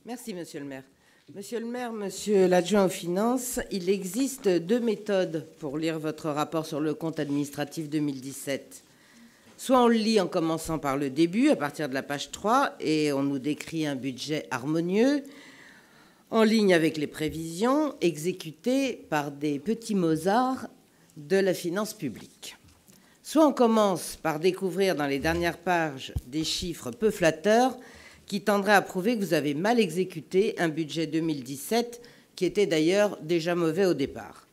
Merci, monsieur le maire. Monsieur le maire, monsieur l'adjoint aux finances, il existe deux méthodes pour lire votre rapport sur le compte administratif 2017. Soit on le lit en commençant par le début, à partir de la page 3, et on nous décrit un budget harmonieux, en ligne avec les prévisions, exécutées par des petits Mozart de la finance publique. Soit on commence par découvrir dans les dernières pages des chiffres peu flatteurs qui tendraient à prouver que vous avez mal exécuté un budget 2017 qui était d'ailleurs déjà mauvais au départ.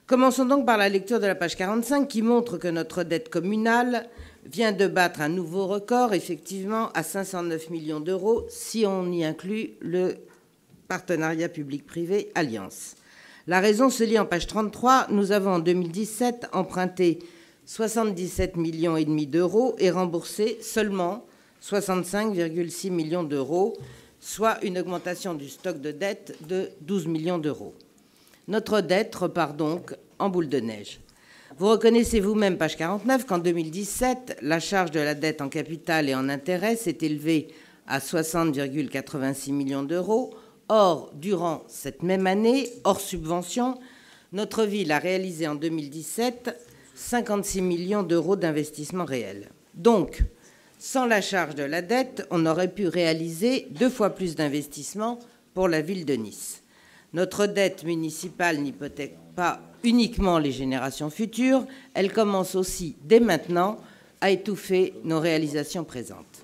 Commençons donc par la lecture de la page 45 qui montre que notre dette communale vient de battre un nouveau record, effectivement, à 509 millions d'euros, si on y inclut le partenariat public-privé Alliance. La raison se lit en page 33. Nous avons en 2017 emprunté 77,5 millions d'euros et remboursé seulement 65,6 millions d'euros, soit une augmentation du stock de dette de 12 millions d'euros. Notre dette repart donc en boule de neige. Vous reconnaissez vous-même, page 49, qu'en 2017, la charge de la dette en capital et en intérêt s'est élevée à 60,86 millions d'euros. Or, durant cette même année, hors subvention, notre ville a réalisé en 2017 56 millions d'euros d'investissement réel. Donc, sans la charge de la dette, on aurait pu réaliser 2 fois plus d'investissements pour la ville de Nice. Notre dette municipale n'hypothèque pas uniquement les générations futures, elle commence aussi dès maintenant à étouffer nos réalisations présentes.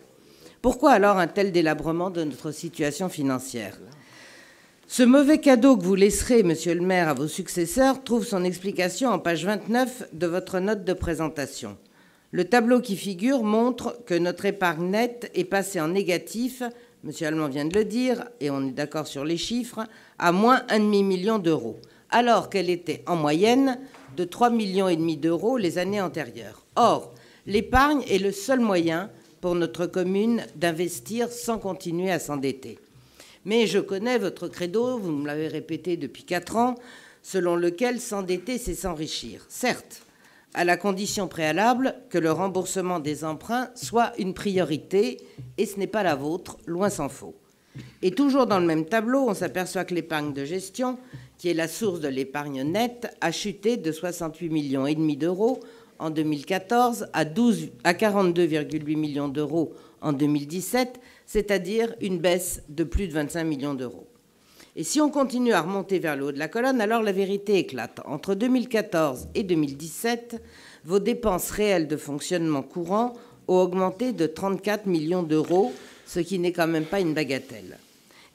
Pourquoi alors un tel délabrement de notre situation financière ? Ce mauvais cadeau que vous laisserez, monsieur le maire, à vos successeurs trouve son explication en page 29 de votre note de présentation. Le tableau qui figure montre que notre épargne nette est passée en négatif, monsieur Allemand vient de le dire, et on est d'accord sur les chiffres, à moins 1,5 million d'euros, alors qu'elle était en moyenne de 3,5 millions d'euros les années antérieures. Or, l'épargne est le seul moyen pour notre commune d'investir sans continuer à s'endetter. Mais je connais votre credo, vous me l'avez répété depuis 4 ans, selon lequel s'endetter, c'est s'enrichir. Certes, à la condition préalable que le remboursement des emprunts soit une priorité, et ce n'est pas la vôtre, loin s'en faut. Et toujours dans le même tableau, on s'aperçoit que l'épargne de gestion, qui est la source de l'épargne nette, a chuté de 68,5 millions d'euros en 2014 à 42,8 millions d'euros en 2017, c'est-à-dire une baisse de plus de 25 millions d'euros. Et si on continue à remonter vers le haut de la colonne, alors la vérité éclate. Entre 2014 et 2017, vos dépenses réelles de fonctionnement courant ont augmenté de 34 millions d'euros, ce qui n'est quand même pas une bagatelle.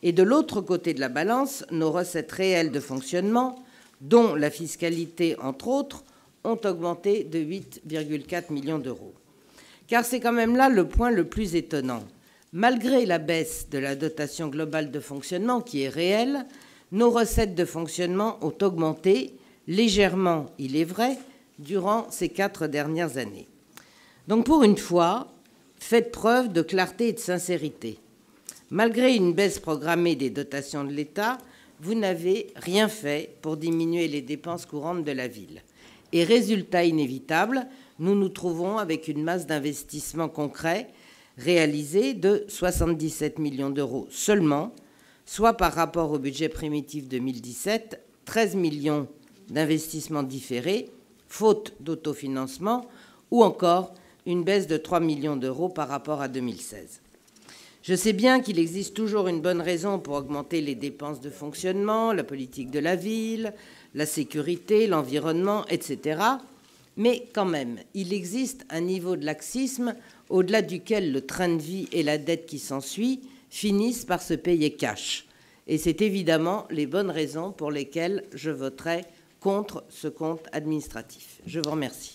Et de l'autre côté de la balance, nos recettes réelles de fonctionnement, dont la fiscalité entre autres, ont augmenté de 8,4 millions d'euros. Car c'est quand même là le point le plus étonnant. Malgré la baisse de la dotation globale de fonctionnement qui est réelle, nos recettes de fonctionnement ont augmenté légèrement, il est vrai, durant ces 4 dernières années. Donc pour une fois, faites preuve de clarté et de sincérité. Malgré une baisse programmée des dotations de l'État, vous n'avez rien fait pour diminuer les dépenses courantes de la ville. Et résultat inévitable, nous nous trouvons avec une masse d'investissement concret réalisé de 77 millions d'euros seulement, soit par rapport au budget primitif 2017, 13 millions d'investissements différés, faute d'autofinancement, ou encore une baisse de 3 millions d'euros par rapport à 2016. Je sais bien qu'il existe toujours une bonne raison pour augmenter les dépenses de fonctionnement, la politique de la ville, la sécurité, l'environnement, etc. Mais quand même, il existe un niveau de laxisme au-delà duquel le train de vie et la dette qui s'ensuit finissent par se payer cash. Et c'est évidemment les bonnes raisons pour lesquelles je voterai contre ce compte administratif. Je vous remercie.